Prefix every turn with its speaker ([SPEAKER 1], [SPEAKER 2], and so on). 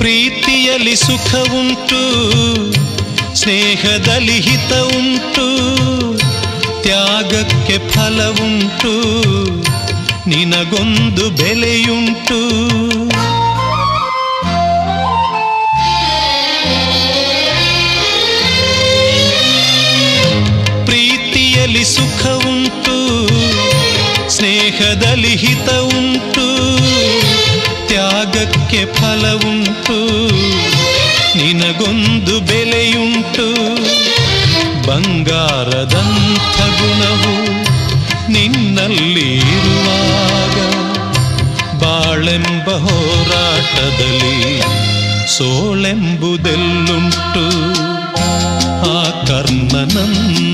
[SPEAKER 1] ಪ್ರೀತಿಯಲ್ಲಿ ಸುಖ ಉಂಟು, ಸ್ನೇಹದಲ್ಲಿ ಹಿತ ಉಂಟು, ತ್ಯಾಗಕ್ಕೆ ಫಲ ಉಂಟು, ನಿನಗೊಂದು ಬೆಲೆಯುಂಟು. ಪ್ರೀತಿಯಲ್ಲಿ ಸುಖ ಉಂಟು, ಸ್ನೇಹದಲ್ಲಿ ಹಿತ ಉಂಟು, ತ್ಯಾಗಕ್ಕೆ ಫಲ ಉಂಟು, ನಿನಗೊಂದು ಬೆಲೆಯುಂಟು. ಬಂಗಾರದಂಥ ಗುಣವು ನಿನ್ನಲ್ಲಿ ಇರುವಾಗ ಬಾಳೆಂಬ ಹೋರಾಟದಲ್ಲಿ ಸೋಳೆಂಬುದೆಲ್ಲುಂಟು. ಆ ಕರ್ಣನನ್ನ